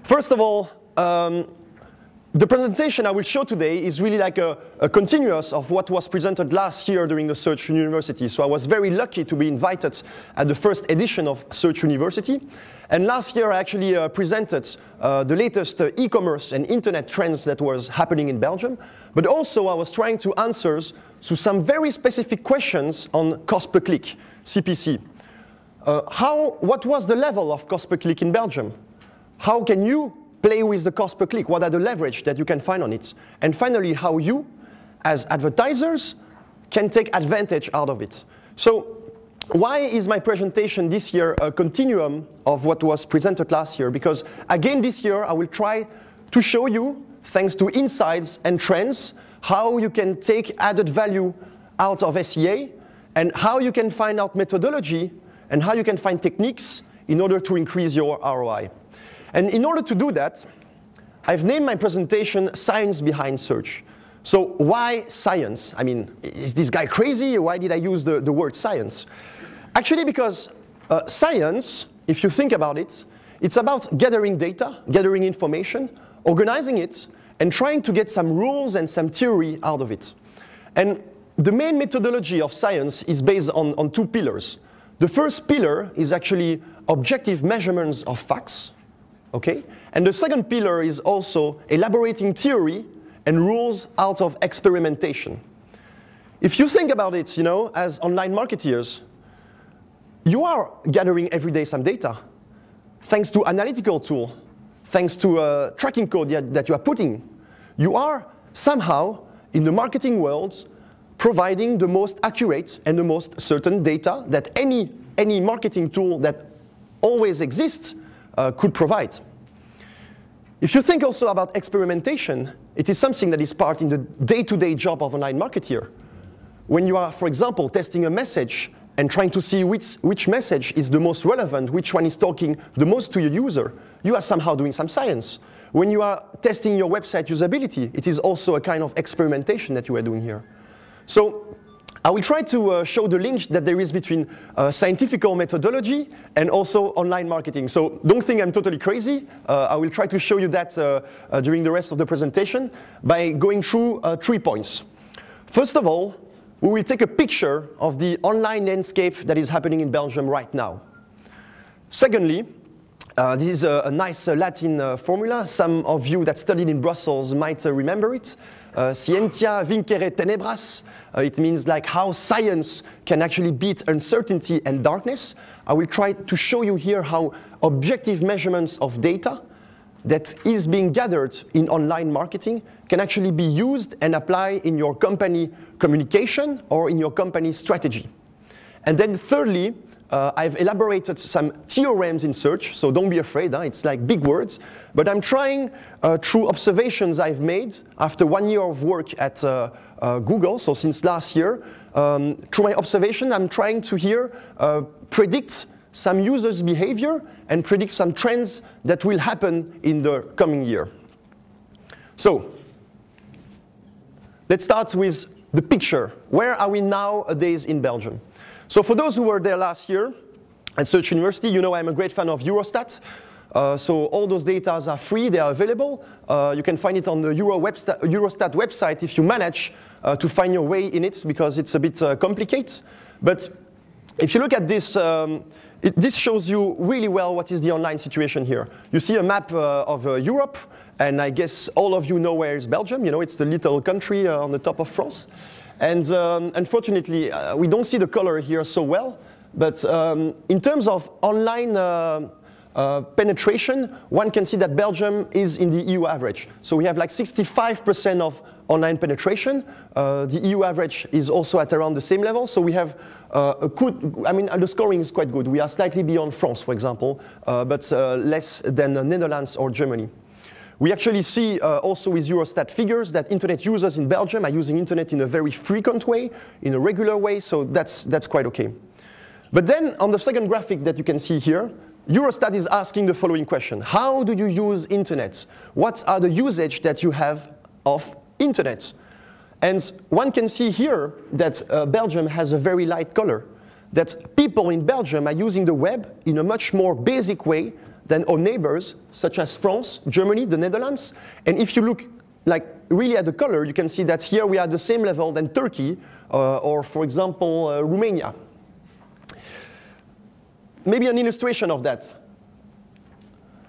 First of all, the presentation I will show today is really like a continuous of what was presented last year during the Search University. So I was very lucky to be invited at the first edition of Search University. And last year I actually presented the latest e-commerce and internet trends that was happening in Belgium. But also I was trying to answer to some very specific questions on cost per click, CPC. What was the level of cost per click in Belgium? How can you play with the cost per click? What are the leverage that you can find on it? And finally, how you, as advertisers, can take advantage out of it. So why is my presentation this year a continuum of what was presented last year? Because again, this year, I will try to show you, thanks to insights and trends, how you can take added value out of SEA and how you can find out methodology and how you can find techniques in order to increase your ROI. And in order to do that, I've named my presentation Science Behind Search. So why science? I mean, is this guy crazy? Why did I use the word science? Actually, because science, if you think about it, it's about gathering data, gathering information, organizing it, and trying to get some rules and some theory out of it. And the main methodology of science is based on two pillars. The first pillar is actually objective measurements of facts. Okay? And the second pillar is also elaborating theory and rules out of experimentation. If you think about it, as online marketeers, you are gathering every day some data, thanks to analytical tool, thanks to tracking code that you are putting. You are somehow, in the marketing world, providing the most accurate and the most certain data that any marketing tool that always exists could provide. If you think also about experimentation, it is something that is part in the day-to-day job of an online marketeer. When you are, for example, testing a message and trying to see which message is the most relevant, which one is talking the most to your user, you are somehow doing some science. When you are testing your website usability, it is also a kind of experimentation that you are doing here. So I will try to show the link that there is between scientific methodology and also online marketing. So don't think I'm totally crazy. I will try to show you that during the rest of the presentation by going through 3 points. First of all, we will take a picture of the online landscape that is happening in Belgium right now. Secondly, this is a nice Latin formula. Some of you that studied in Brussels might remember it. Scientia vincere tenebras. It means like how science can actually beat uncertainty and darkness. I will try to show you here how objective measurements of data that is being gathered in online marketing can actually be used and applied in your company communication or in your company strategy. And then thirdly, I've elaborated some theorems in search, so don't be afraid, it's like big words. But I'm trying, through observations I've made after 1 year of work at Google, so since last year, through my observation, I'm trying to here predict some users' behavior and predict some trends that will happen in the coming year. So, let's start with the picture. Where are we nowadays in Belgium? So for those who were there last year at Search University, you know I'm a great fan of Eurostat. So all those data are free, they are available. You can find it on the Eurostat website if you manage to find your way in it, because it's a bit complicated. But if you look at this, this shows you really well what is the online situation here. You see a map of Europe, and I guess all of you know where is Belgium. It's the little country on the top of France. And unfortunately, we don't see the color here so well. But in terms of online penetration, one can see that Belgium is in the EU average. So we have like 65% of online penetration. The EU average is also at around the same level. So we have a good, the scoring is quite good. We are slightly beyond France, for example, but less than the Netherlands or Germany. We actually see also with Eurostat figures that internet users in Belgium are using internet in a very frequent way, in a regular way, so that's quite okay. But then on the second graphic that you can see here, Eurostat is asking the following question. How do you use internet? What are the usage that you have of internet? And one can see here that Belgium has a very light color, that people in Belgium are using the web in a much more basic way than our neighbors, such as France, Germany, the Netherlands. And if you look like really at the color, you can see that here we are at the same level than Turkey, or for example, Romania. Maybe an illustration of that.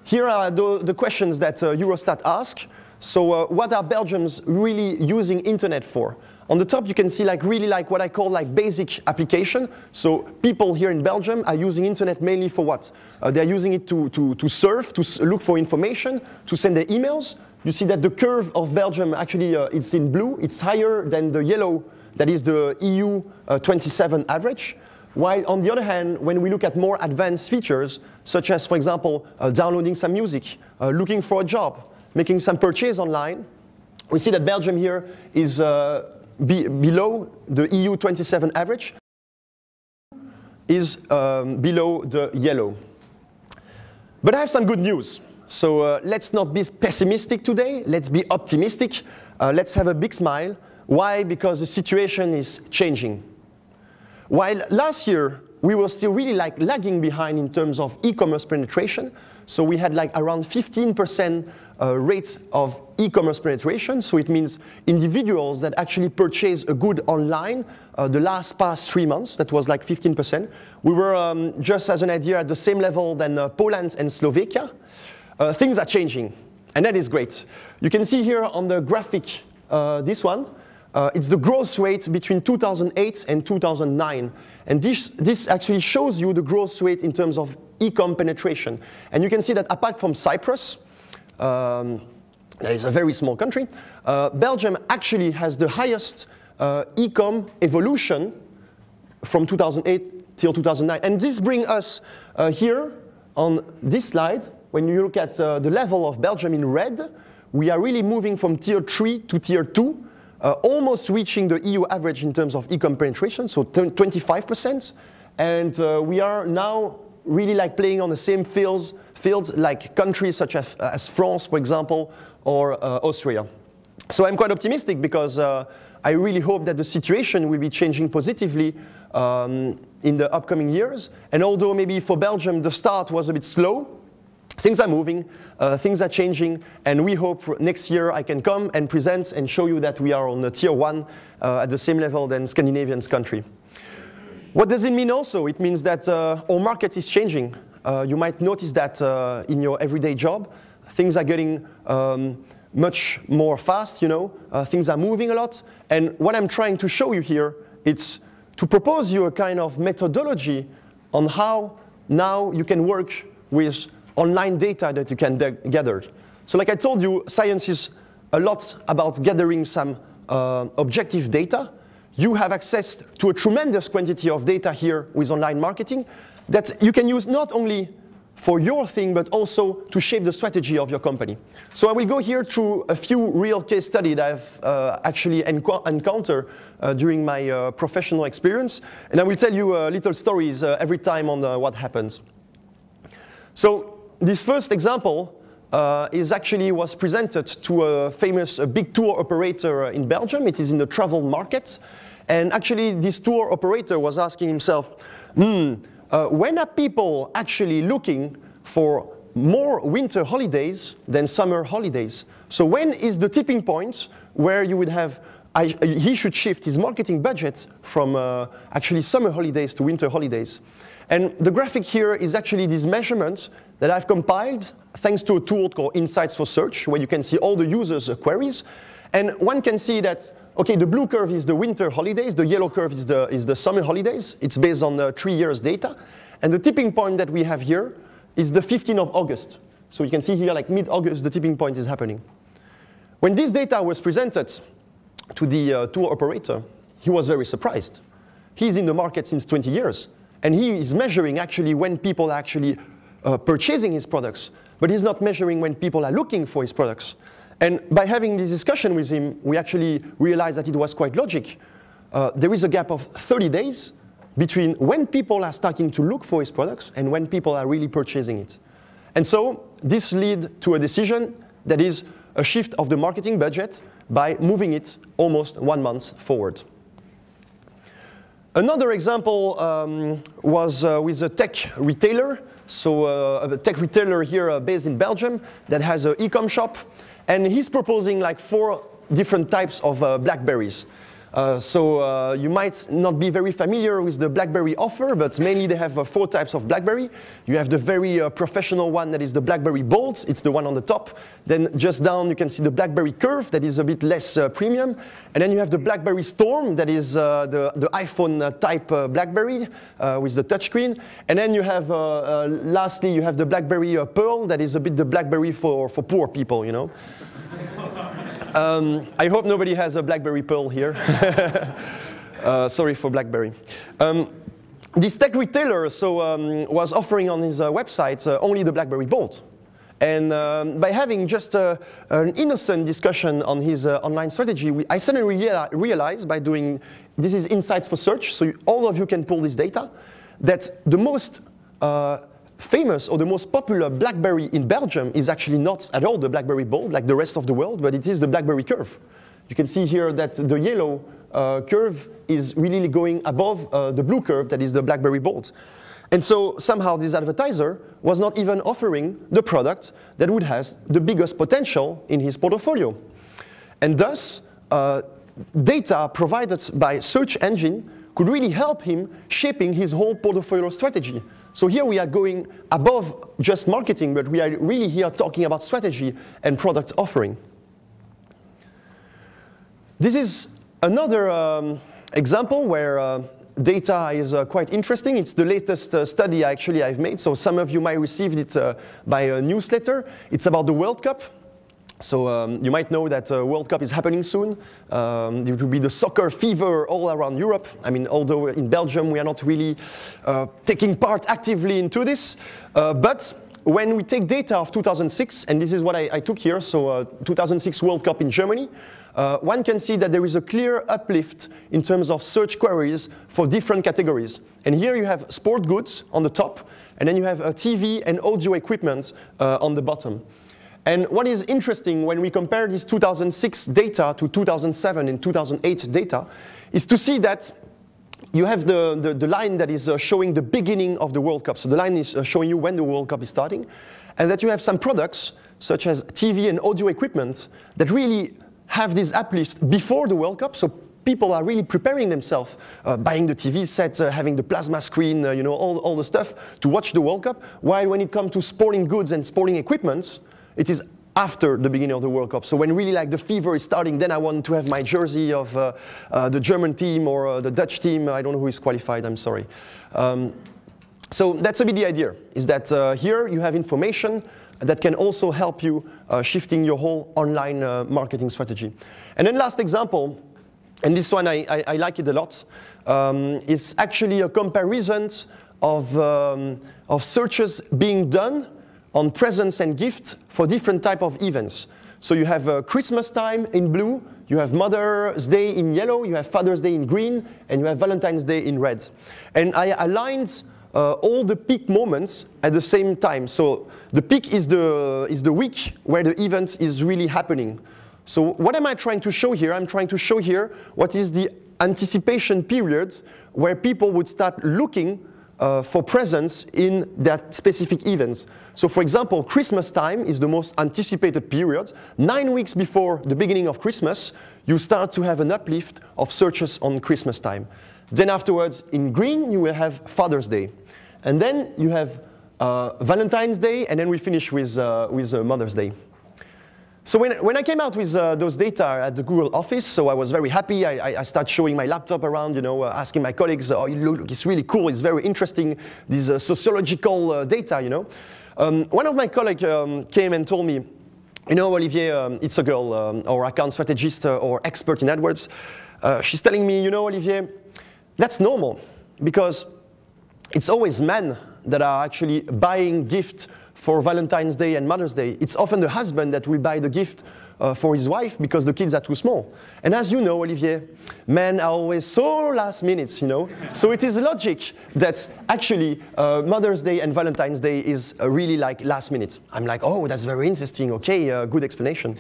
Here are the questions that Eurostat asks. So what are Belgians really using internet for? On the top you can see really what I call basic application. So people here in Belgium are using internet mainly for what? They're using it to surf, to look for information, to send their emails. You see that the curve of Belgium actually it's in blue. It's higher than the yellow, that is the EU 27 average. While on the other hand, when we look at more advanced features, such as, for example, downloading some music, looking for a job, making some purchase online, we see that Belgium here is below the EU 27 average, is below the yellow. But I have some good news. So let's not be pessimistic today, let's be optimistic, let's have a big smile. Why? Because the situation is changing. While last year we were still really lagging behind in terms of e-commerce penetration, so we had around 15% rate of e-commerce penetration, so it means individuals that actually purchase a good online the past 3 months, that was 15%. We were, just as an idea, at the same level than Poland and Slovakia. Things are changing, and that is great. You can see here on the graphic, this one, it's the growth rate between 2008 and 2009. And this actually shows you the growth rate in terms of e-com penetration. And you can see that apart from Cyprus, that is a very small country, Belgium actually has the highest e-com evolution from 2008 till 2009. And this brings us here on this slide. When you look at the level of Belgium in red, we are really moving from tier 3 to tier 2, almost reaching the EU average in terms of e-com penetration, so 25%. And we are now really playing on the same fields like countries such as France, for example, or Austria. So I'm quite optimistic because I really hope that the situation will be changing positively in the upcoming years. And although maybe for Belgium the start was a bit slow, things are moving, things are changing, and we hope next year I can come and present and show you that we are on the tier 1 at the same level than Scandinavian country. What does it mean also? It means that our market is changing. You might notice that in your everyday job. Things are getting much more fast, you know. Things are moving a lot. And what I'm trying to show you here, it's to propose you a kind of methodology on how now you can work with online data that you can gather. So like I told you, science is a lot about gathering some objective data. You have access to a tremendous quantity of data here with online marketing that you can use not only for your thing, but also to shape the strategy of your company. So I will go here through a few real case studies that I've actually encountered during my professional experience. And I will tell you little stories every time on what happens. So this first example was presented to a famous big tour operator in Belgium. It is in the travel market. And actually, this tour operator was asking himself, when are people actually looking for more winter holidays than summer holidays? So when is the tipping point where you would have, he should shift his marketing budget from actually summer holidays to winter holidays? And the graphic here is actually this measurement that I've compiled thanks to a tool called Insights for Search, where you can see all the users' queries. And one can see that, okay, the blue curve is the winter holidays, the yellow curve is the summer holidays. It's based on 3 years data. And the tipping point that we have here is the 15th of August. So you can see here, mid-August, the tipping point is happening. When this data was presented to the tour operator, he was very surprised. He's in the market since 20 years. And he is measuring actually when people are actually purchasing his products, but he's not measuring when people are looking for his products. And by having this discussion with him, we actually realized that it was quite logic. There is a gap of 30 days between when people are starting to look for his products and when people are really purchasing it. And so this led to a decision that is a shift of the marketing budget by moving it almost 1 month forward. Another example was with a tech retailer. So a tech retailer here based in Belgium that has an e-com shop. And he's proposing like 4 different types of BlackBerries. So you might not be very familiar with the BlackBerry offer, but mainly they have 4 types of BlackBerry. You have the very professional one that is the BlackBerry Bold. It's the one on the top. Then just down you can see the BlackBerry Curve that is a bit less premium. And then you have the BlackBerry Storm that is the iPhone type BlackBerry with the touchscreen. And then you have, lastly, you have the BlackBerry Pearl that is a bit the BlackBerry for poor people, you know. I hope nobody has a BlackBerry Pearl here. Sorry for BlackBerry. This tech retailer was offering on his website only the BlackBerry Bold. And by having just an innocent discussion on his online strategy, I suddenly realized by doing, this is insights for search, so all of you can pull this data, that the most famous or the most popular BlackBerry in Belgium is actually not at all the BlackBerry Bold like the rest of the world, but it is the BlackBerry Curve. You can see here that the yellow curve is really going above the blue curve that is the BlackBerry Bold. And so somehow this advertiser was not even offering the product that would have the biggest potential in his portfolio. And thus, data provided by search engine could really help him shaping his whole portfolio strategy. So here we are going above just marketing, but we are really here talking about strategy and product offering. This is another example where data is quite interesting. It's the latest study I've made, so some of you might have received it by a newsletter. It's about the World Cup. So you might know that World Cup is happening soon. It will be the soccer fever all around Europe. I mean, although in Belgium we are not really taking part actively into this, but when we take data of 2006, and this is what I took here, so 2006 World Cup in Germany, one can see that there is a clear uplift in terms of search queries for different categories. And here you have sport goods on the top, and then you have TV and audio equipment on the bottom. And what is interesting when we compare this 2006 data to 2007 and 2008 data is to see that you have the line that is showing the beginning of the World Cup. So the line is showing you when the World Cup is starting. And that you have some products, such as TV and audio equipment, that really have this uplift before the World Cup. So people are really preparing themselves, buying the TV set, having the plasma screen, you know, all the stuff to watch the World Cup. While when it comes to sporting goods and sporting equipment, it is after the beginning of the World Cup. So when really like the fever is starting, then I want to have my jersey of the German team or the Dutch team. I don't know who is qualified, I'm sorry. So that's a bit the idea, is that here you have information that can also help you shifting your whole online marketing strategy. And then last example, and this one I like it a lot, is actually a comparison of searches being done on presents and gifts for different type of events. So you have Christmas time in blue, you have Mother's Day in yellow, you have Father's Day in green, and you have Valentine's Day in red. And I aligned all the peak moments at the same time. So the peak is the week where the event is really happening. So what am I trying to show here? I'm trying to show here what is the anticipation period where people would start looking for presents in that specific event. So for example, Christmas time is the most anticipated period. 9 weeks before the beginning of Christmas, you start to have an uplift of searches on Christmas time. Then afterwards, in green, you will have Father's Day. And then you have Valentine's Day, and then we finish with Mother's Day. So when I came out with those data at the Google office, so I was very happy. I started showing my laptop around, you know, asking my colleagues, oh, look, it's really cool, it's very interesting, these sociological data, you know. One of my colleagues came and told me, you know, Olivier, it's a girl, or account strategist or expert in AdWords. She's telling me, you know, Olivier, that's normal, because it's always men that are actually buying gifts for Valentine's Day and Mother's Day. It's often the husband that will buy the gift for his wife because the kids are too small. And as you know, Olivier, men are always so last minute, you know. So it is logic that actually Mother's Day and Valentine's Day is really like last minute. I'm like, oh, that's very interesting. Okay, good explanation.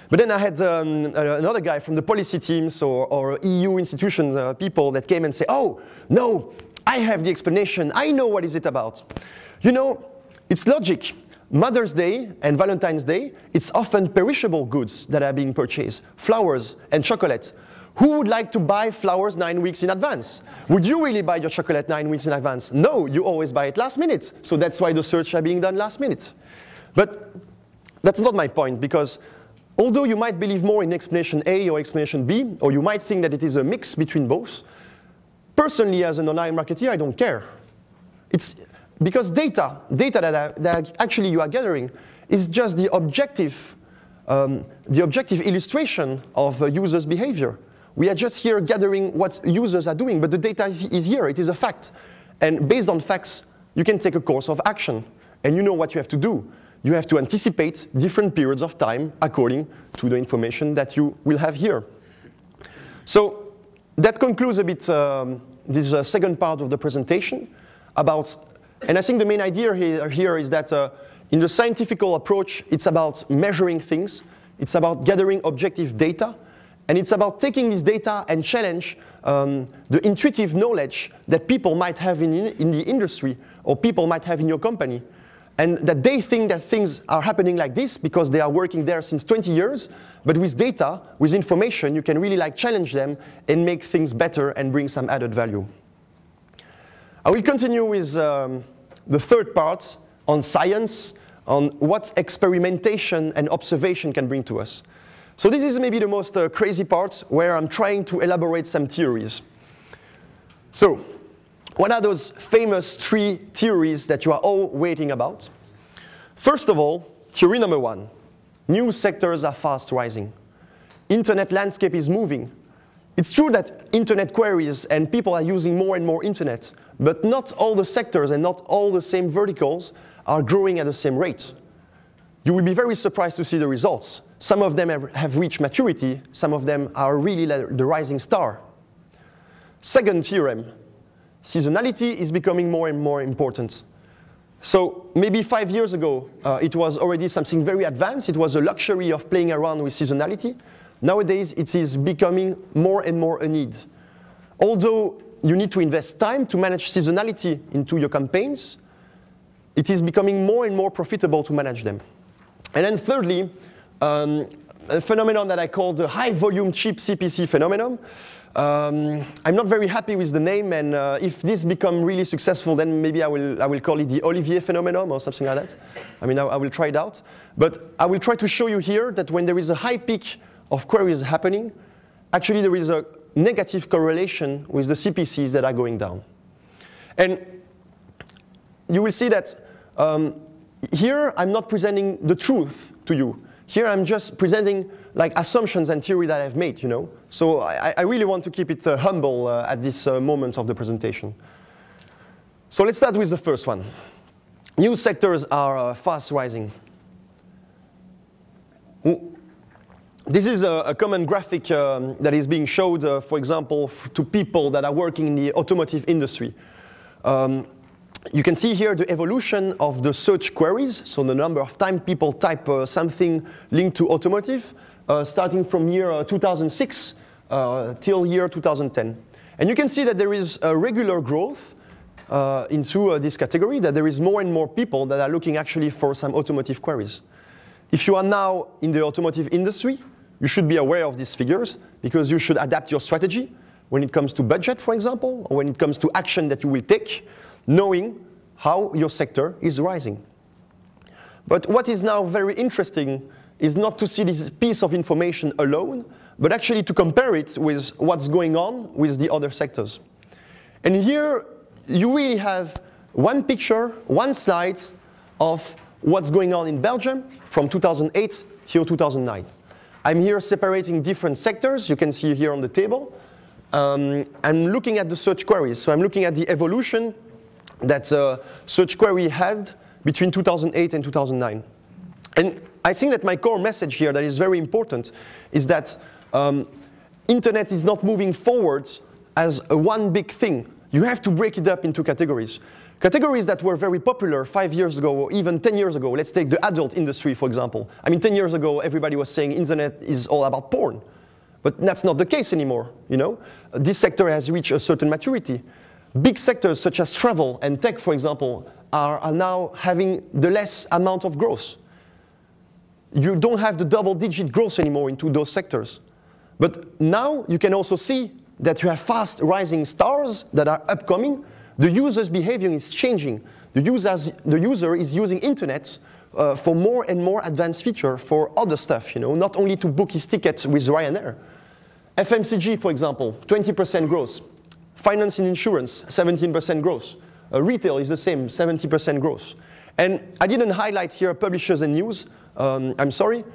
But then I had another guy from the policy teams or EU institutions, people that came and say, oh, no, I have the explanation. I know what is it about. You know, it's logic. Mother's Day and Valentine's Day, it's often perishable goods that are being purchased, flowers and chocolate. Who would like to buy flowers 9 weeks in advance? Would you really buy your chocolate 9 weeks in advance? No, you always buy it last minute. So that's why the search are being done last minute. But that's not my point, because although you might believe more in explanation A or explanation B, or you might think that it is a mix between both, personally as an online marketer, I don't care. It's because data that actually you are gathering is just the objective illustration of a user's behavior. We are just here gathering what users are doing, but the data is here, it is a fact. And based on facts, you can take a course of action, and you know what you have to do. You have to anticipate different periods of time according to the information that you will have here. So that concludes a bit this second part of the presentation about, and I think the main idea here is that in the scientific approach, it's about measuring things, it's about gathering objective data, and it's about taking this data and challenge the intuitive knowledge that people might have in the industry or people might have in your company. And that they think that things are happening like this because they are working there since 20 years, but with data, with information, you can really like challenge them and make things better and bring some added value. I will continue with the third part on science, on what experimentation and observation can bring to us. So this is maybe the most crazy part where I'm trying to elaborate some theories. So, what are those famous 3 theories that you are all waiting about? First of all, theory number 1. New sectors are fast rising. Internet landscape is moving. It's true that internet queries and people are using more and more internet, but not all the sectors and not all the same verticals are growing at the same rate. You will be very surprised to see the results. Some of them have reached maturity, some of them are really the rising star. Second theorem. Seasonality is becoming more and more important. So maybe 5 years ago, it was already something very advanced. It was a luxury of playing around with seasonality. Nowadays, it is becoming more and more a need. Although you need to invest time to manage seasonality into your campaigns, it is becoming more and more profitable to manage them. And then thirdly, a phenomenon that I call the high volume cheap CPC phenomenon. I'm not very happy with the name, and if this becomes really successful, then maybe I will call it the Olivier phenomenon or something like that. I mean, I will try it out. But I will try to show you here that when there is a high peak of queries happening, actually there is a negative correlation with the CPCs that are going down. And you will see that here I'm not presenting the truth to you. Here I'm just presenting like assumptions and theory that I've made, you know. So I really want to keep it humble at this moment of the presentation. So let's start with the first one. New sectors are fast rising. This is a common graphic that is being showed, for example, to people that are working in the automotive industry. You can see here the evolution of the search queries, so the number of time people type something linked to automotive, starting from year 2006 till year 2010. And you can see that there is a regular growth into this category, that there is more and more people that are looking actually for some automotive queries. If you are now in the automotive industry, you should be aware of these figures, because you should adapt your strategy when it comes to budget, for example, or when it comes to action that you will take, knowing how your sector is rising. But what is now very interesting is not to see this piece of information alone, but actually to compare it with what's going on with the other sectors. And here you really have one picture, one slide of what's going on in Belgium from 2008 till 2009. I'm here separating different sectors. You can see here on the table. I'm looking at the search queries. So I'm looking at the evolution that search query had between 2008 and 2009. And I think that my core message here that is very important is that internet is not moving forward as a one big thing. You have to break it up into categories. Categories that were very popular 5 years ago or even 10 years ago, let's take the adult industry, for example. I mean, 10 years ago, everybody was saying internet is all about porn. But that's not the case anymore, you know? This sector has reached a certain maturity. Big sectors such as travel and tech, for example, are now having the less amount of growth. You don't have the double-digit growth anymore into those sectors. But now you can also see that you have fast rising stars that are upcoming. The user's behavior is changing. The user is using internet for more and more advanced feature for other stuff, you know, not only to book his tickets with Ryanair. FMCG, for example, 20% growth. Finance and insurance, 17% growth. Retail is the same, 70% growth. And I didn't highlight here publishers and news. I'm sorry,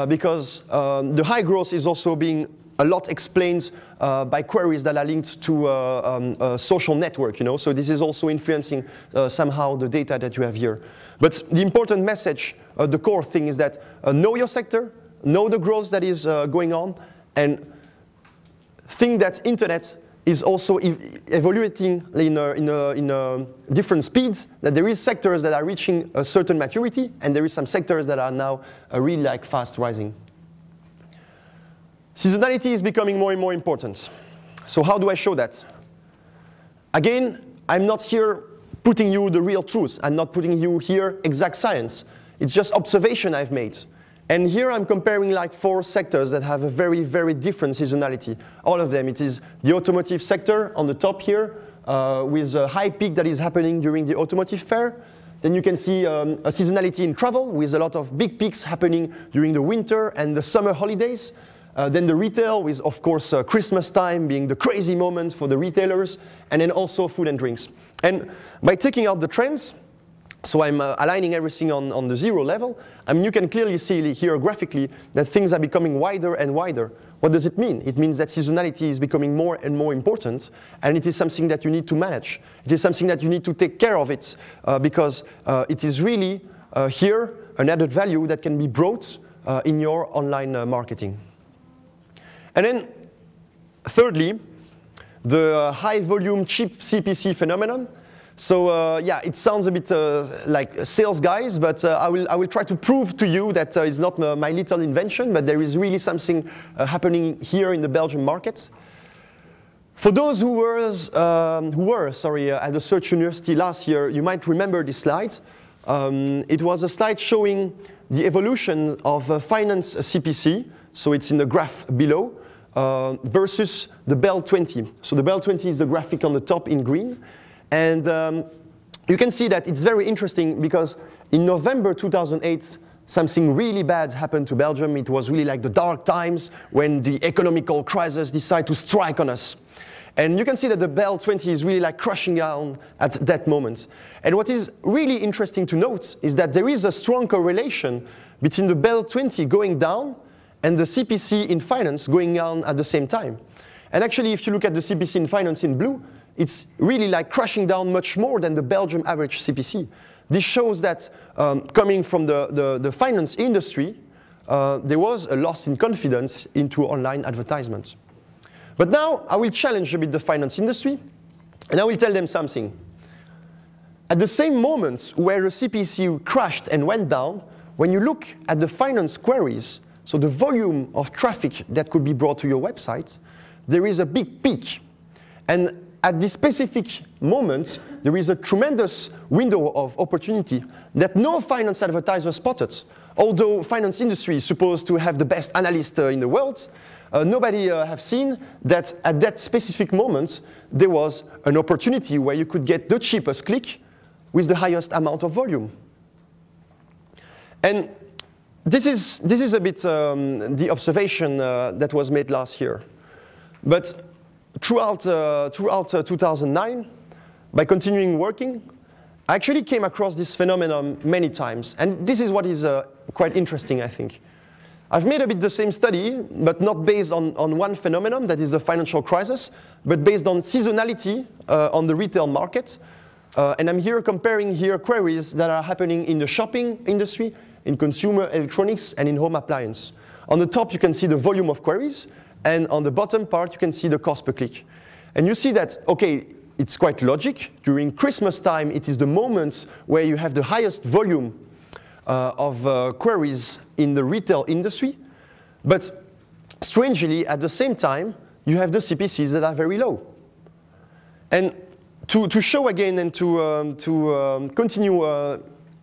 because the high growth is also being a lot explained by queries that are linked to a social network, you know, so this is also influencing somehow the data that you have here. But the important message, the core thing is that know your sector, know the growth that is going on, and think that internet is also evaluating in different speeds, that there is sectors that are reaching a certain maturity, and there is some sectors that are now really like fast rising. Seasonality is becoming more and more important. So how do I show that? Again, I'm not here putting you the real truth. I'm not putting you here exact science. It's just observation I've made. And here I'm comparing like 4 sectors that have a very, very different seasonality. All of them. It is the automotive sector on the top here, with a high peak that is happening during the automotive fair. Then you can see a seasonality in travel with a lot of big peaks happening during the winter and the summer holidays. Then the retail with, of course, Christmas time being the crazy moment for the retailers, and then also food and drinks. And by taking out the trends, so I'm aligning everything on the 0 level, I mean, you can clearly see here graphically that things are becoming wider and wider. What does it mean? It means that seasonality is becoming more and more important, and it is something that you need to manage. It is something that you need to take care of it, because it is really here an added value that can be brought in your online marketing. And then, thirdly, the high volume cheap CPC phenomenon. So yeah, it sounds a bit like sales guys, but I will try to prove to you that it's not my little invention, but there is really something happening here in the Belgian market. For those who were at the Search University last year, you might remember this slide. It was a slide showing the evolution of finance CPC, so it's in the graph below, versus the Bell 20. So the Bell 20 is the graphic on the top in green. And you can see that it's very interesting because in November 2008, something really bad happened to Belgium. It was really like the dark times when the economical crisis decided to strike on us. And you can see that the Bell 20 is really like crushing down at that moment. And what is really interesting to note is that there is a strong correlation between the Bell 20 going down and the CPC in finance going down at the same time. And actually, if you look at the CPC in finance in blue, it's really like crashing down much more than the Belgium average CPC. This shows that coming from the finance industry, there was a loss in confidence into online advertisements. But now I will challenge a bit the finance industry, and I will tell them something. At the same moments where the CPC crashed and went down, when you look at the finance queries, so the volume of traffic that could be brought to your website, there is a big peak. And at this specific moment, there is a tremendous window of opportunity that no finance advertiser spotted. Although finance industry is supposed to have the best analyst in the world, nobody have seen that at that specific moment, there was an opportunity where you could get the cheapest click with the highest amount of volume. And this is a bit the observation that was made last year. But throughout 2009, by continuing working, I actually came across this phenomenon many times. And this is what is quite interesting, I think. I've made a bit the same study, but not based on one phenomenon, that is the financial crisis, but based on seasonality on the retail market. And I'm here comparing queries that are happening in the shopping industry, in consumer electronics, and in home appliance. On the top, you can see the volume of queries. And on the bottom part, you can see the cost per click. And you see that, okay, it's quite logic. During Christmas time, it is the moment where you have the highest volume of queries in the retail industry. But strangely, at the same time, you have the CPCs that are very low. And to show again and to continue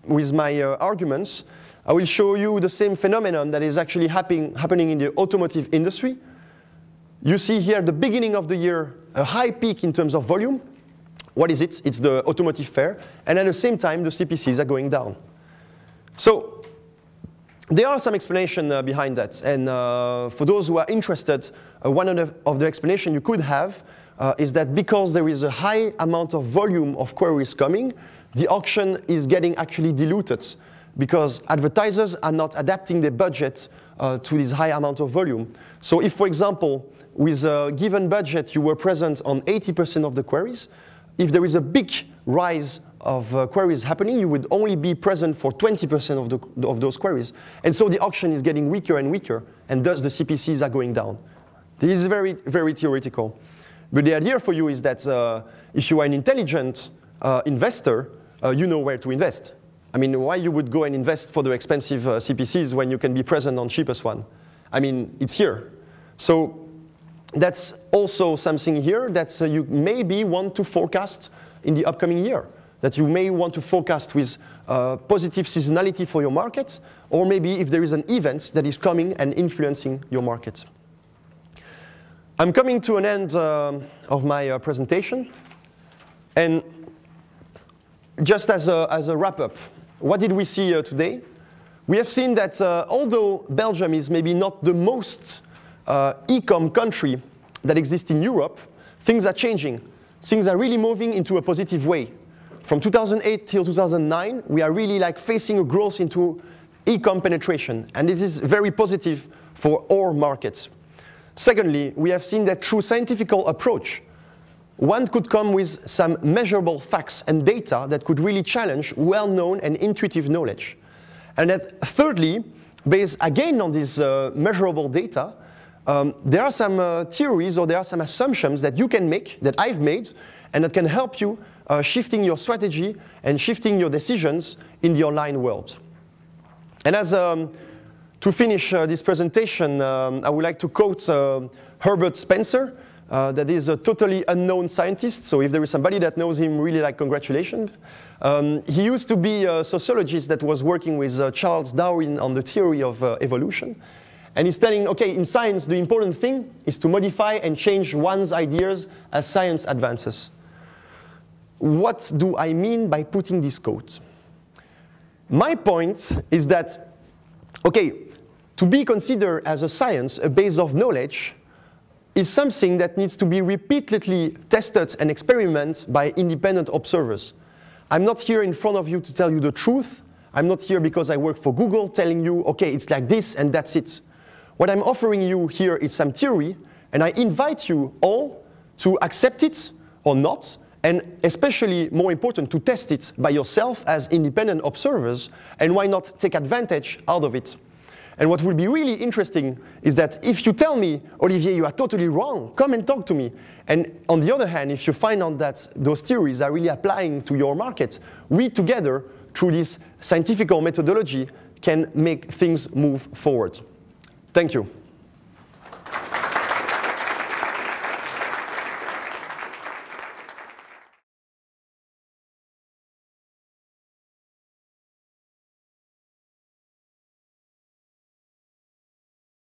with my arguments, I will show you the same phenomenon that is actually happening in the automotive industry. You see here at the beginning of the year a high peak in terms of volume. What is it? It's the automotive fair. And at the same time, the CPCs are going down. So there are some explanations behind that. And for those who are interested, one of the explanations you could have is that because there is a high amount of volume of queries coming, the auction is getting actually diluted because advertisers are not adapting their budget to this high amount of volume. So if, for example, with a given budget, you were present on 80% of the queries, if there is a big rise of queries happening, you would only be present for 20% of those queries. And so the auction is getting weaker and weaker, and thus the CPCs are going down. This is very, very theoretical. But the idea for you is that if you are an intelligent investor, you know where to invest. I mean, why you would go and invest for the expensive CPCs when you can be present on cheapest one? I mean, it's here. So that's also something here that you maybe want to forecast in the upcoming year, that you may want to forecast with positive seasonality for your market, or maybe if there is an event that is coming and influencing your market. I'm coming to an end of my presentation, and just as a wrap-up, what did we see today? We have seen that although Belgium is maybe not the most e-com country that exists in Europe, things are changing. Things are really moving into a positive way. From 2008 till 2009, we are really like facing a growth into e-com penetration, and this is very positive for all markets. Secondly, we have seen that through scientific approach, one could come with some measurable facts and data that could really challenge well-known and intuitive knowledge. And that thirdly, based again on this measurable data, there are some theories or there are some assumptions that you can make, that I've made, and that can help you shifting your strategy and shifting your decisions in the online world. And as to finish this presentation, I would like to quote Herbert Spencer, that is a totally unknown scientist, so if there is somebody that knows him, really like congratulations. He used to be a sociologist that was working with Charles Darwin on the theory of evolution. And he's telling, okay, in science, the important thing is to modify and change one's ideas as science advances. What do I mean by putting this quote? My point is that, okay, to be considered as a science, a base of knowledge, is something that needs to be repeatedly tested and experimented by independent observers. I'm not here in front of you to tell you the truth. I'm not here because I work for Google telling you, okay, it's like this and that's it. What I'm offering you here is some theory, and I invite you all to accept it or not, and especially more important, to test it by yourself as independent observers, and why not take advantage out of it. And what will be really interesting is that if you tell me, Olivier, you are totally wrong, come and talk to me. And on the other hand, if you find out that those theories are really applying to your market, we together, through this scientific methodology, can make things move forward. Thank you.